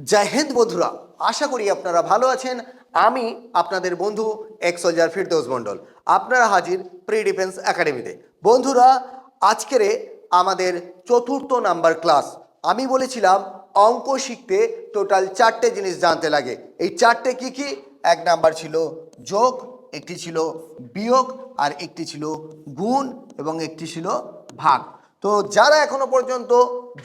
জয় হিন্দ বন্ধুরা, আশা করি আপনারা ভালো আছেন। আমি আপনাদের বন্ধু এক্স সোলজার ফিরদৌস মণ্ডল, আপনারা হাজির প্রি ডিফেন্স একাডেমিতে। বন্ধুরা, আজকের আমাদের চতুর্থ নাম্বার ক্লাস। আমি বলেছিলাম অঙ্ক শিখতে টোটাল 4টে জিনিস জানতে লাগে। এই 4টে কি কি? এক নাম্বার ছিল যোগ, একটি ছিল বিয়োগ, আর একটি ছিল গুণ, এবং একটি ছিল ভাগ। তো যারা এখনো পর্যন্ত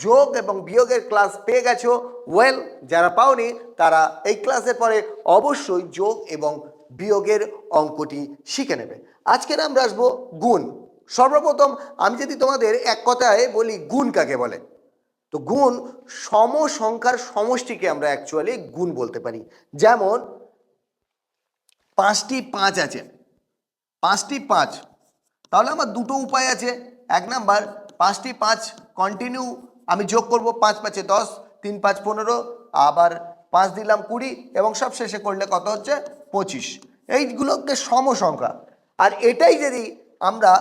যোগ এবং বিয়োগের ক্লাস পেয়ে গেছো, ওয়েল, যারা পাওনি তারা এই ক্লাসের পরে অবশ্যই যোগ এবং বিয়োগের অঙ্কটি শিখে নেবে। আজকের আমরা আসবো গুণ। সর্বপ্রথম আমি যদি তোমাদের এক কথায় বলি গুণ কাকে বলে, তো গুণ সম সংখ্যার সমষ্টিকে আমরা অ্যাকচুয়ালি গুণ বলতে পারি। যেমন 5টি 5 আছে, 5টি 5, তাহলে আমার দুটো উপায় আছে। এক নাম্বার, 5টি 5 কন্টিনিউ আমি যোগ করব, 5 5 10, 3 5 15, আবার 5 দিলাম 20, এবং সব শেষে করলে কত হচ্ছে? 25। এইগুলোকে সম সংখ্যা। আর এটাই যদি আমরা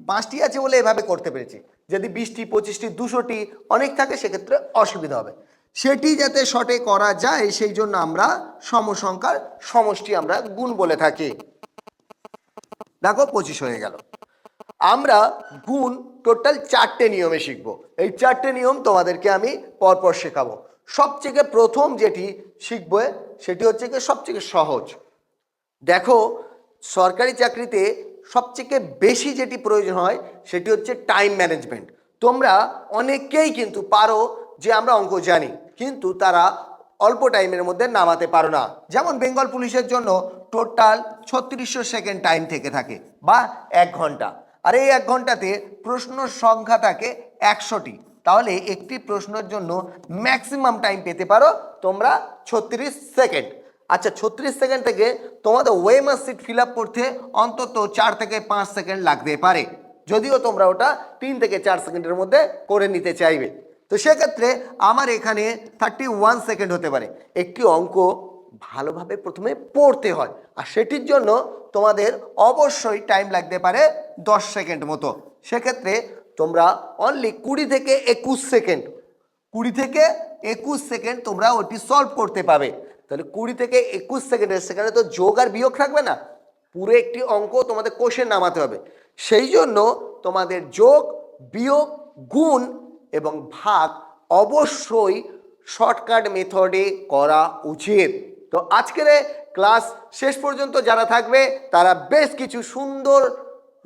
5টি আছে বলে এভাবে করতে পেরেছি, যদি 20টি 25টি 200টি অনেক থাকে সেক্ষেত্রে অসুবিধা হবে। সেটি যাতে শর্টে করা যায় সেই জন্য আমরা সম সংখ্যার সমষ্টি আমরা গুণ বলে থাকি। দেখো 25 হয়ে গেল। আমরা গুণ টোটাল 4টে নিয়মে শিখব। এই 4টে নিয়ম তোমাদেরকে আমি পরপর শেখাবো। সবথেকে প্রথম যেটি শিখবো সেটি হচ্ছে কি সবথেকে সহজ। দেখো, সরকারি চাকরিতে সবথেকে বেশি যেটি প্রয়োজন হয় সেটি হচ্ছে টাইম ম্যানেজমেন্ট। তোমরা অনেকেই কিন্তু পারো যে আমরা অঙ্ক জানি, কিন্তু তারা অল্প টাইমের মধ্যে নামাতে পারো না। যেমন বেঙ্গল পুলিশের জন্য টোটাল 3600 সেকেন্ড টাইম থেকে থাকে, বা 1 ঘন্টা। আর এই 1 ঘন্টাতে প্রশ্ন সংখ্যা থাকে 100টি। তাহলে একটি প্রশ্নের জন্য ম্যাক্সিমাম টাইম পেতে পারো তোমরা 36 সেকেন্ড। আচ্ছা, 36 সেকেন্ড থেকে তোমাদের ওয়েমার সিট ফিল আপ করতে অন্তত 4 থেকে 5 সেকেন্ড লাগতে পারে, যদিও তোমরা ওটা 3 থেকে 4 সেকেন্ডের মধ্যে করে নিতে চাইবে। তো সেক্ষেত্রে আমার এখানে 31 সেকেন্ড হতে পারে। একটি অঙ্ক ভালোভাবে প্রথমে পড়তে হয়, আর সেটির জন্য তোমাদের অবশ্যই টাইম লাগতে পারে 10 সেকেন্ড মতো। সেক্ষেত্রে তোমরা অনলি 20 থেকে 21 সেকেন্ড 20 থেকে 21 সেকেন্ড তোমরা ওটি সলভ করতে পাবে। তাহলে 20 থেকে 21 সেকেন্ডের সেখানে তো যোগ আর বিয়োগ থাকবে না, পুরো একটি অঙ্ক তোমাদের কোষে নামাতে হবে। সেই জন্য তোমাদের যোগ, বিয়োগ, গুণ এবং ভাগ অবশ্যই শর্টকাট মেথডে করা উচিত। তো আজকের ক্লাস শেষ পর্যন্ত যারা থাকবে তারা বেশ কিছু সুন্দর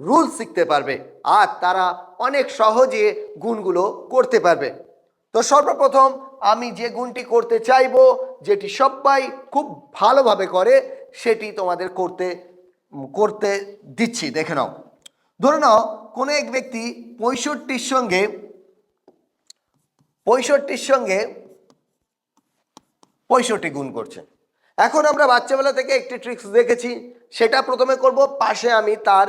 রুলস শিখতে পারবে, আর তারা অনেক সহজে গুণগুলো করতে পারবে। তো সর্বপ্রথম আমি যে গুণটি করতে চাইবো, যেটি সবাই খুব ভালোভাবে করে, সেটি তোমাদের করতে দিচ্ছি, দেখে নাও। ধরে নাও কোনো এক ব্যক্তি 65 সঙ্গে 65 গুণ করছে। এখন আমরা বাচ্চাবেলা থেকে একটি ট্রিক্স দেখেছি, সেটা প্রথমে করব, পাশে আমি তার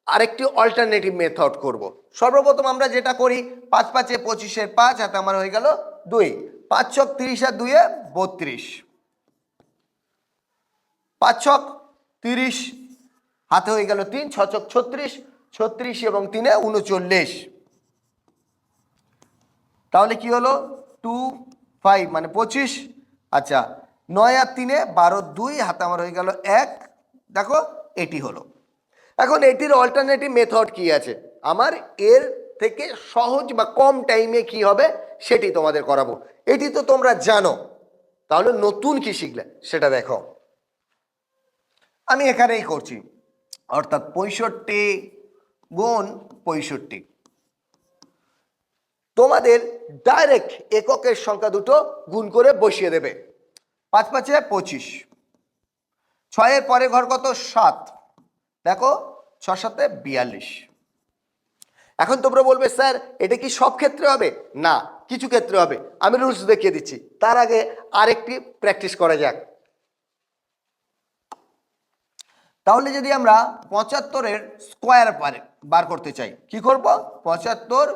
আরেকটি অল্টারনেটিভ মেথড করব। সর্বপ্রথম আমরা যেটা করি, 5 5 25 5 হাতে আমার হয়ে গেল 2, 5 ছক 30 আর 2 32, 5 ছক 30 হাতে হয়ে গেল 3, 6 ছক 36, 36 এবং 3 39। তাহলে কি হলো? 2 5 মানে 25। আচ্ছা, 9 আর 3 12, 2 হাতে আমার হয়ে গেল 1। দেখো, এটি হলো। এখন এটির অল্টারনেটিভ মেথড কি আছে, আমার এর থেকে সহজ বা কম টাইমে কি হবে সেটি তোমাদের করাবো। এটি তো তোমরা জানো, তাহলে নতুন কি শিখলে সেটা দেখো। আমি এখানেই করছি, অর্থাৎ 65 গুণ 65। তোমাদের ডাইরেক্ট এককের সংখ্যা দুটো গুণ করে বসিয়ে দেবে। 5 5 25, 6 এর পরে ঘর কত? 7। দেখো, 6 7 42। এখন তোমরা বলবে স্যার এটা কি সব ক্ষেত্রে হবে? না, কিছু ক্ষেত্রে হবে। আমি রুলস দেখিয়ে দিচ্ছি, তার আগে আরেকটি প্র্যাকটিস করা যাক। তাহলে যদি আমরা 75-এর স্কোয়ার বার করতে চাই, কি করব? 75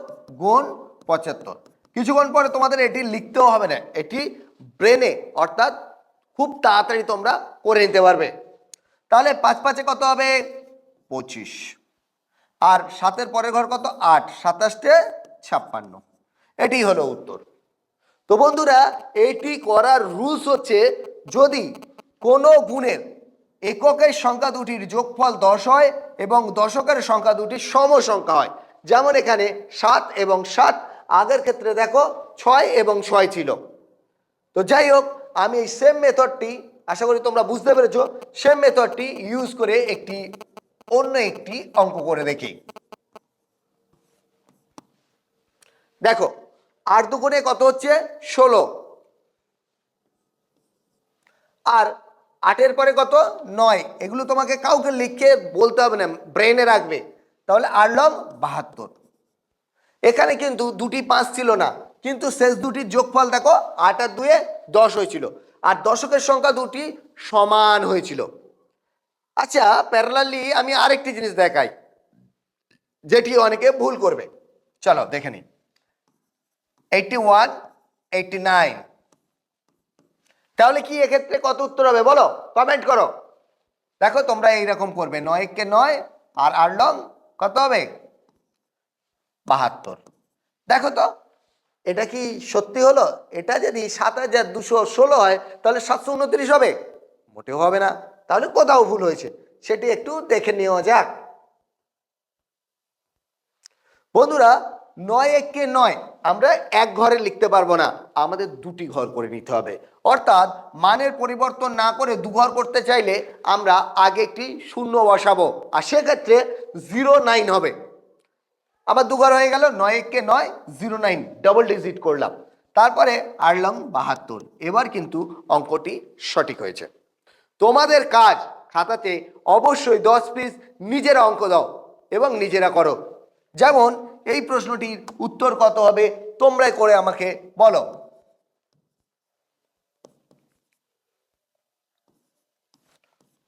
গুণ 75। কিছুক্ষণ পরে তোমাদের এটি লিখতেও হবে না, এটি ব্রেনে অর্থাৎ খুব তাড়াতাড়ি তোমরা করে নিতে পারবে। তাহলে 5 5 কত হবে? 25। আর 7-এর পরের ঘর কত? 8, 27 56। এটি হলো উত্তর। তো বন্ধুরা এইটি করার রুলস হচ্ছে, যদি কোনো গুণের এককের সংখ্যা দুটির যোগফল 10 হয় এবং দশকের সংখ্যা দুটি সম সংখ্যা হয়, যেমন এখানে 7 এবং 7, আগের ক্ষেত্রে দেখো 6 এবং 6 ছিল। তো যাই হোক, আমি এই সেম মেথডটি, আশা করি তোমরা বুঝতে পেরেছো, সেম মেথডটি ইউজ করে অন্য একটি অঙ্ক করে দেখি। দেখো 8 দুগুণে কত হচ্ছে 16, আর 8-এর পরে কত 9। এগুলো তোমাকে কাউকে লিখে বলতে হবে না, ব্রেনে রাখবে। তাহলে 8 লং 72। এখানে কিন্তু দুটি 5 ছিল না, কিন্তু শেষ দুটির যোগফল দেখো 8 আর 2 10 হয়েছিল, আর দশকের সংখ্যা দুটি সমান হয়েছিল। আচ্ছা, প্যারালালি আমি আরেকটি জিনিস দেখাই, যেটি অনেকে ভুল করবে। চলো দেখে নিই। 81, 89, তাহলে কি এক্ষেত্রে কত উত্তর হবে বলো, কমেন্ট করো। দেখো তোমরা এইরকম করবে, 9 কে 9 আর 8 লং কত হবে 72। দেখো তো এটা কি সত্যি হলো? এটা যদি 7216 হয় তাহলে 729 হবে? মোটেও হবে না। তাহলে কোথাও ভুল হয়েছে, সেটি একটু দেখে নেওয়া যাক। বন্ধুরা 9 1 9 আমরা এক ঘরে লিখতে পারবো না, আমাদের দুটি ঘর করে নিতে হবে। অর্থাৎ মানের পরিবর্তন না করে দুঘর করতে চাইলে আমরা আগে একটি শূন্য বসাবো, আর সেক্ষেত্রে 09 হবে। আবার দুঘর হয়ে গেল, 9 1 9 09, ডবল ডিজিট করলাম, তারপরে আড়লাম 72। এবার কিন্তু অঙ্কটি সঠিক হয়েছে। তোমাদের কাজ খাতাতে অবশ্যই 10 পিস নিজেরা অঙ্ক দাও এবং নিজেরা করো। যেমন এই প্রশ্নটির উত্তর কত হবে তোমরাই করে আমাকে বলো।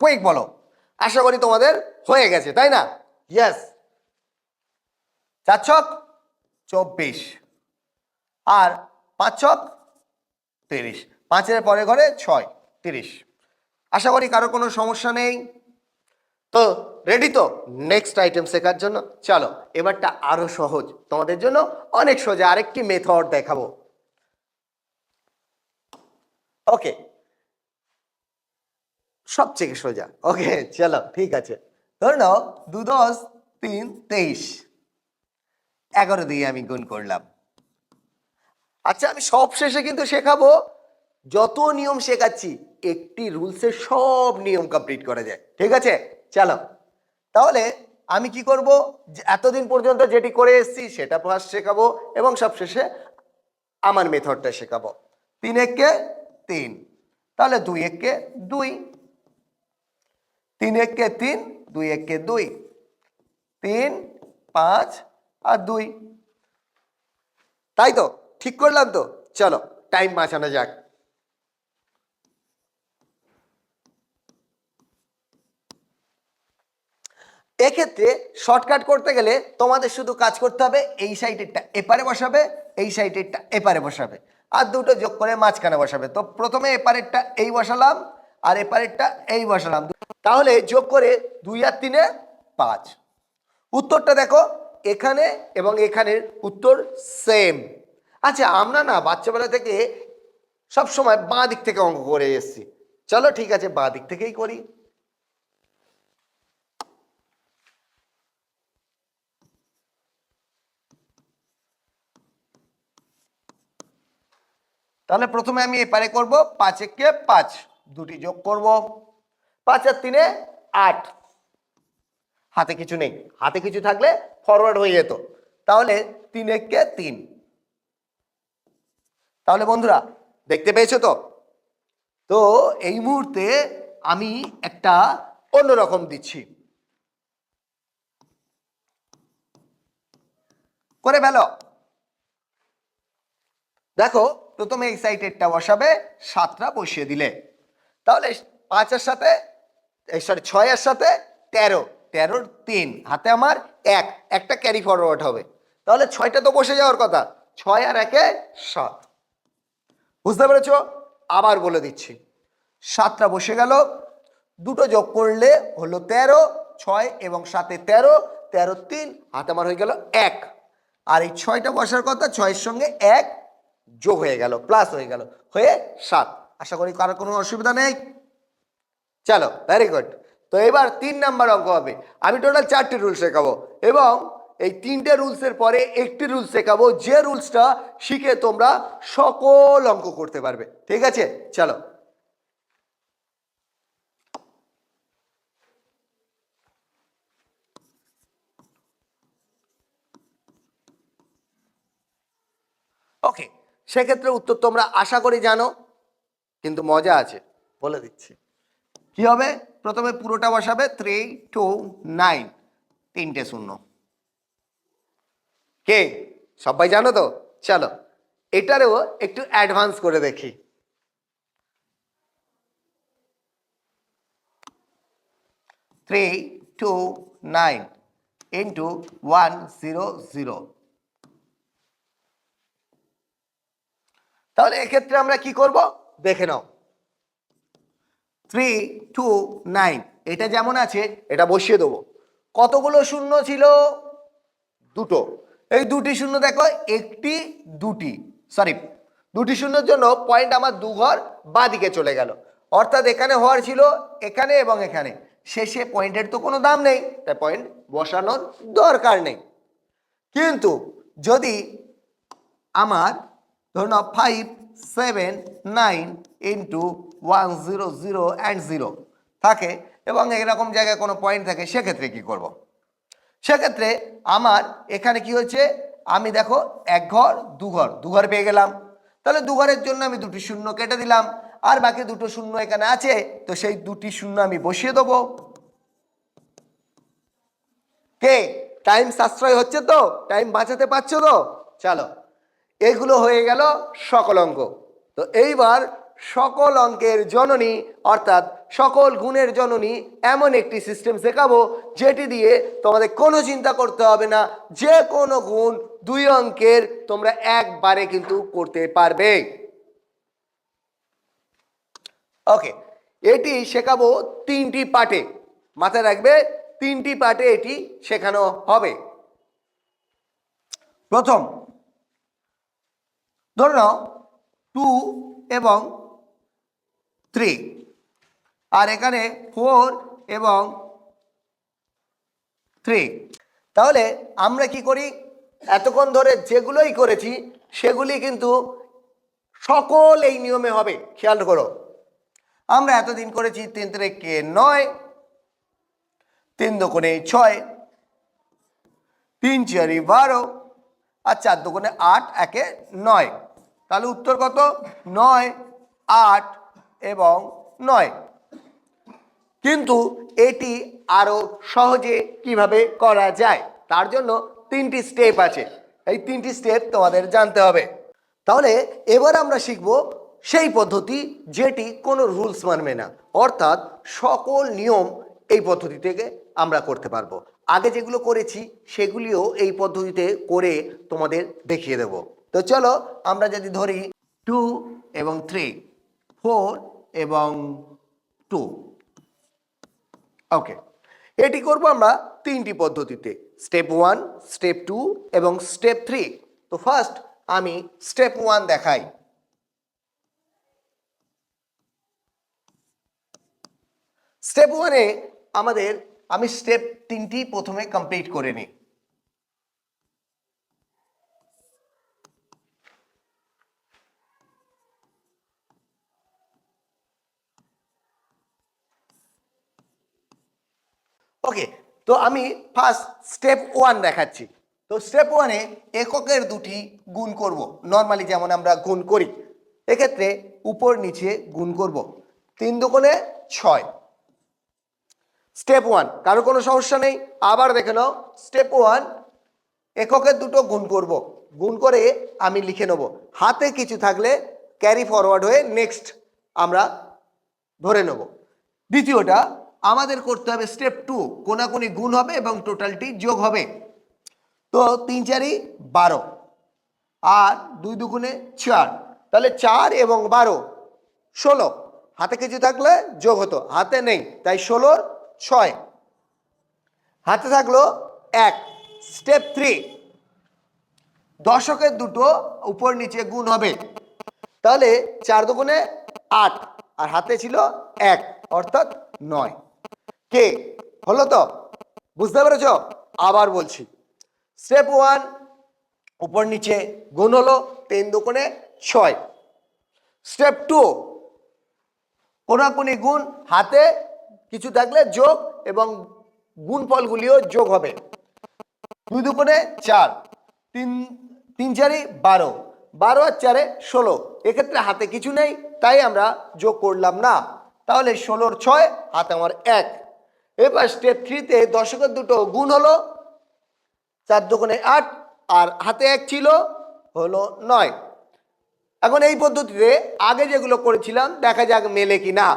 কুইক বলো, আশা করি তোমাদের হয়ে গেছে, তাই না? ইয়েস। 4 ছক 24 আর 5 ছক 30, 5-এর পরে ঘরে 6, 30। আশা করি কারো কোনো সমস্যা নেই। তো রেডি তো নেক্সট আইটেম শেখার জন্য? চলো এবারটা আরো সহজ, তোমাদের জন্য অনেক সোজা আরেকটি মেথড দেখাবো। ওকে, সবচেয়ে সোজা। ওকে চলো ঠিক আছে। ধরে নাও 2 10 3 23, 11 দিয়ে আমি গুণ করলাম। আচ্ছা, আমি সব শেষে কিন্তু শেখাবো, যত নিয়ম শেখাচ্ছি একটি রুলসে সব নিয়ম কমপ্লিট করা যায়, ঠিক আছে? চলো তাহলে আমি কি করব, এতদিন পর্যন্ত যেটি করে এসেছি সেটা ফার্স্ট শেখাবো এবং সবশেষে আমার মেথডটা শেখাবো। 3 1 3, তাহলে 2 1 2, 3 1 3, 2 1 2, 3 5 আর 2, তাই তো? ঠিক করলাম তো? চলো টাইম বাঁচানো যাক। এক্ষেত্রে শর্টকাট করতে গেলে তোমাদের শুধু কাজ করতে হবে, এই সাইডেরটা এপারে বসাবে, এই সাইডেরটা এপারে বসাবে, আর দুটো যোগ করে মাঝখানে বসাবে। তো প্রথমে এপারেরটা এই বসালাম আর এপারেরটা এই বসালাম, তাহলে যোগ করে 2 আর 3 5। উত্তরটা দেখো, এখানে এবং এখানের উত্তর সেম। আচ্ছা, আমরা না বাচ্চাবেলা থেকে সব সময় বাঁ দিক থেকে অঙ্ক করে এসেছি, চলো ঠিক আছে বাঁ দিক থেকেই করি। তাহলে প্রথমে আমি এপারে করব, 5 1 5, দুটি যোগ করব, 5 আর 3 8। হাতে কিছু নেই, হাতে কিছু থাকলে ফরওয়ার্ড হয়ে যেত। তাহলে 3 1 3। তাহলে বন্ধুরা দেখতে পেয়েছো তো? তো এই মুহূর্তে আমি একটা অন্যরকম দিচ্ছি, করে ফেলো। দেখো প্রথমে এই সাইডেরটা বসাবে, 7টা বসিয়ে দিলে, তাহলে 5 এর সাথে সরি 6 এর সাথে 13, 13 3, হাতে আমার একটা ক্যারি ফরওয়ার্ড হবে, তাহলে 6টা তো বসে যাওয়ার কথা, 6 আর 1 7। বুঝতে পেরেছো? আবার বলে দিচ্ছি, 7টা বসে গেল, দুটো যোগ করলে হলো 13, 6 এবং 7 13, 13 3, হাতে আমার হয়ে গেল 1। আর এই 6টা বসার কথা, 6 এর সঙ্গে 1 যোগ হয়ে গেল, প্লাস হয়ে গেল, হয়ে 7। আশা করি কারোর কোনো অসুবিধা নেই। চলো, ভেরি গুড। তো এবার 3 নাম্বার অঙ্ক হবে। আমি টোটাল 4টি রুল শেখাবো এবং এই 3টে রুলসের পরে একটি রুল শেখাবো, যে রুলসটা শিখে তোমরা সকল অঙ্ক করতে পারবে। ঠিক আছে, চলো। ওকে, সেক্ষেত্রে উত্তর তোমরা আশা করি জানো, কিন্তু মজা আছে, বলে দিচ্ছি কি হবে। প্রথমে পুরোটা বসাবে, 3 2 9, 3টে শূন্য। কে সবাই জানো তো? চলো এটারও একটু অ্যাডভান্স করে দেখি। 3 2 9 ইন্টু 1 0 0। তাহলে এক্ষেত্রে আমরা কি করব দেখে নাও। 3 2 9 এটা যেমন আছে এটা বসিয়ে দেবো। কতগুলো শূন্য ছিল? দুটো। এই দুটি শূন্য দেখো, একটি দুটি, সরি, দুটি শূন্যর জন্য পয়েন্ট আমার দু ঘর বাঁদিকে চলে গেল। অর্থাৎ এখানে হওয়ার ছিল এখানে এবং এখানে, শেষে পয়েন্টের তো কোনো দাম নেই, তাই পয়েন্ট বসানোর দরকার নেই। কিন্তু যদি আমার ধরুন 5 7 9 ইন্টু 1 0 0 অ্যান্ড 0 থাকে এবং এরকম জায়গায় কোনো পয়েন্ট থাকে, সেক্ষেত্রে কি করব? সেক্ষেত্রে আমার এখানে কি হচ্ছে, আমি দেখো এক ঘর দু ঘর, দু ঘর পেয়ে গেলাম। তাহলে দু ঘরের জন্য আমি দুটি শূন্য কেটে দিলাম, আর বাকি দুটো শূন্য এখানে আছে, তো সেই দুটি শূন্য আমি বসিয়ে দেবো। কে টাইম সাশ্রয় হচ্ছে তো? টাইম বাঁচাতে পারছো তো? চলো, এগুলো হয়ে গেল সকল অঙ্ক। তো এইবার সকল অঙ্কের জননী অর্থাৎ সকল গুণের জননী এমন একটি সিস্টেম শেখাবো যেটি দিয়ে তোমাদের কোনো চিন্তা করতে হবে না, যে কোনো গুণ 2 অঙ্কের তোমরা একবারে কিন্তু করতে পারবে। ওকে, এটি শেখাবো 3টি পার্টে, মাথায় রাখবে 3টি পার্টে এটি শেখানো হবে। প্রথম ধরে নাও 2 এবং 3, আর এখানে 4 এবং 3। তাহলে আমরা কি করি, এতক্ষণ ধরে যেগুলোই করেছি সেগুলি কিন্তু সকল এই নিয়মে হবে। খেয়াল করো, আমরা এতদিন করেছি 3 3 9, 3 2 6, 3 4 12, আর 4 2 8, 1 9। তাহলে উত্তর কত? 9 8 এবং 9। কিন্তু এটি আরো সহজে কিভাবে করা যায় তার জন্য 3টি স্টেপ আছে, এই 3টি স্টেপ তোমাদের জানতে হবে। তাহলে এবার আমরা শিখব সেই পদ্ধতি যেটি কোনো রুলস মানবে না, অর্থাৎ সকল নিয়ম এই পদ্ধতি থেকে আমরা করতে পারবো। আগে যেগুলো করেছি সেগুলিও এই পদ্ধতিতে করে তোমাদের দেখিয়ে দেব। তো চলো আমরা যদি ধরি 2 এবং 3, 4 এবং 2। ওকে, এটি করব আমরা 3টি পদ্ধতিতে, স্টেপ 1, স্টেপ 2 এবং স্টেপ 3। তো ফার্স্ট আমি স্টেপ 1 দেখাই। স্টেপ 1-এ আমাদের, আমি স্টেপ 3টি প্রথমে কমপ্লিট করে নিই। ওকে, তো আমি ফার্স্ট স্টেপ 1 দেখাচ্ছি। তো স্টেপ 1-এ এককের দুটি গুণ করব, নর্মালি যেমন আমরা গুণ করি। এক্ষেত্রে উপর নিচে গুণ করব, 3 2 6। স্টেপ 1, কারো কোনো সমস্যা নেই? আবার দেখে নাও, স্টেপ 1 এককের দুটো গুণ করব, গুণ করে আমি লিখে নেব, হাতে কিছু থাকলে ক্যারি ফরওয়ার্ড হয়ে নেক্সট আমরা ধরে নেব। দ্বিতীয়টা আমাদের করতে হবে স্টেপ 2, কোনাকুনি গুণ হবে এবং টোটালটি যোগ হবে। তো 3 4 12 আর 2 2 4, তাহলে 4 এবং 12 16। হাতে কিছু থাকলে যোগ হতো, হাতে নেই, তাই 16 6, হাতে থাকলো 1। স্টেপ 3, দশকের দুটো উপর নিচে গুণ হবে। তাহলে 4 দুগুণে 8 আর হাতে ছিল 1 অর্থাৎ 9। কে হলো তো? বুঝতে পেরেছ? আবার বলছি, স্টেপ 1 উপর নিচে গুণ হলো, 3 দুগুণে 6। স্টেপ 2 কোনাকুনি গুণ, হাতে কিছু থাকলে যোগ এবং গুণফলগুলিও যোগ হবে। 2 দুগুণে 4, 3 3 4 12, 12 আর 4 16। এক্ষেত্রে হাতে কিছু নেই তাই আমরা যোগ করলাম না, তাহলে 16 6 হাতে আমার 1। এবার স্টেপ 3তে দশকের দুটো গুণ হলো, 4 দুগুণে 8 আর হাতে 1 ছিল, হলো 9। এখন এই পদ্ধতিতে আগে যেগুলো করেছিলাম দেখা যাক মেলে কিনা।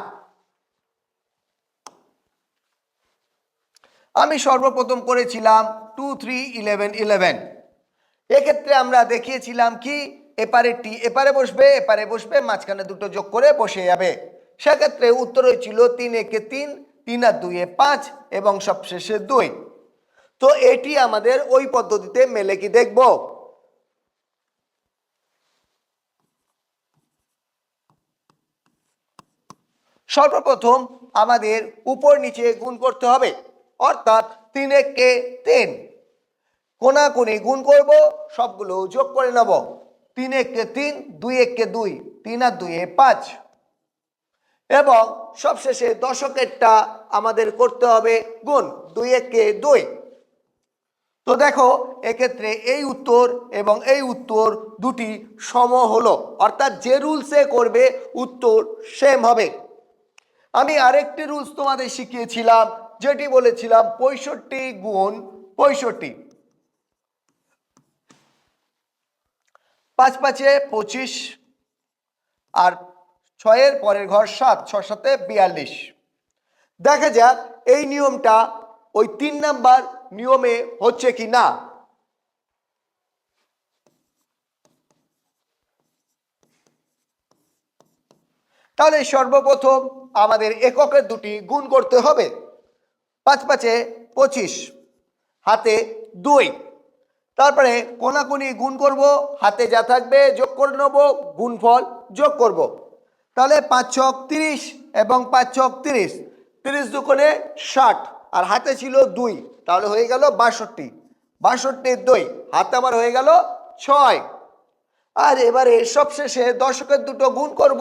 আমি সর্বপ্রথম করেছিলাম 2 3 11 11। এক্ষেত্রে আমরা দেখিয়েছিলাম কি এপারেরটি এপারে বসবে, এপারে বসবে, মাঝখানে দুটো যোগ করে বসে যাবে। সেক্ষেত্রে উত্তর হয়েছিল 3 একে 3, 3 আর 2 এ 5 এবং সবশেষে 2। তো এটি আমাদের ওই পদ্ধতিতে মেলে কি দেখব। সর্বপ্রথম আমাদের উপর নিচে গুণ করতে হবে, অর্থাৎ 3 একে 3, কোনাকুনি গুণ করব, সবগুলো যোগ করে নেব। 3 একে 3, 2 একে 2, 3 আর 2 এ 5 এবং সবশেষে দশকেরটা আমাদের করতে হবে গুণ, 2 একে 2। তো দেখো এক্ষেত্রে এই উত্তর এবং এই উত্তর দুটি সম হলো, অর্থাৎ যে রুলসে করবে উত্তর সেম হবে। আমি আরেকটি রুলস তোমাদের শিখিয়েছিলাম, যেটি বলেছিলাম 65 গুণ 65, 5 5 25 আর 6 এর পরের ঘর 7, 6 7 42। দেখা যাক এই নিয়মটা ওই 3 নাম্বার নিয়মে হচ্ছে কি না। তাহলে সর্বপ্রথম আমাদের এককের দুটি গুণ করতে হবে। 5 5 25, হাতে 2। তারপরে কোনাকুনি গুণ করব, হাতে যা থাকবে যোগ করে নেব, গুণফল যোগ করব। তাহলে 5 ছক 30 এবং 5 ছক 30, 30 দুগুণে 60 আর হাতে ছিল 2, তাহলে হয়ে গেল 62, 62 2 হাতে আমার হয়ে গেল 6। আর এবারে সবশেষে দশকের দুটো গুণ করব,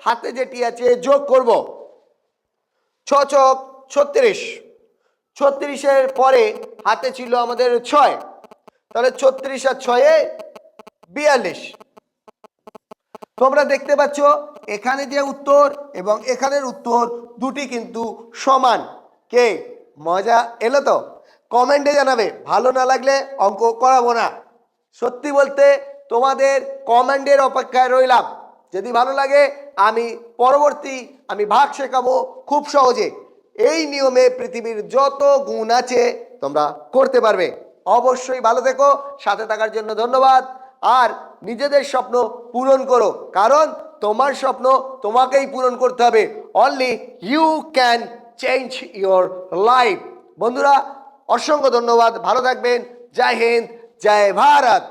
হাতে যেটি আছে যোগ করব। 6 ছক 36, 36-এর পরে হাতে ছিল আমাদের 6, তাহলে 36 আর 6 42। তোমরা দেখতে পাচ্ছ এখানে যে উত্তর এবং এখানের উত্তর দুটি কিন্তু সমান। কে মজা এলো তো? কমেন্টে জানাবে, ভালো না লাগলে অঙ্ক করাবো না। সত্যি বলতে তোমাদের কমেন্টের অপেক্ষায় রইলাম। যদি ভালো লাগে আমি পরবর্তী ভাগ শেখাবো খুব সহজে। এই নিয়মে পৃথিবীর যত গুণ আছে তোমরা করতে পারবে। অবশ্যই ভালো থেকো, সাথে থাকার জন্য ধন্যবাদ। আর নিজেদের স্বপ্ন পূরণ করো, কারণ তোমার স্বপ্ন তোমাকেই পূরণ করতে হবে। Only you can change your life. বন্ধুরা অসংখ্য ধন্যবাদ, ভালো থাকবেন। জয় হিন্দ, জয় ভারত।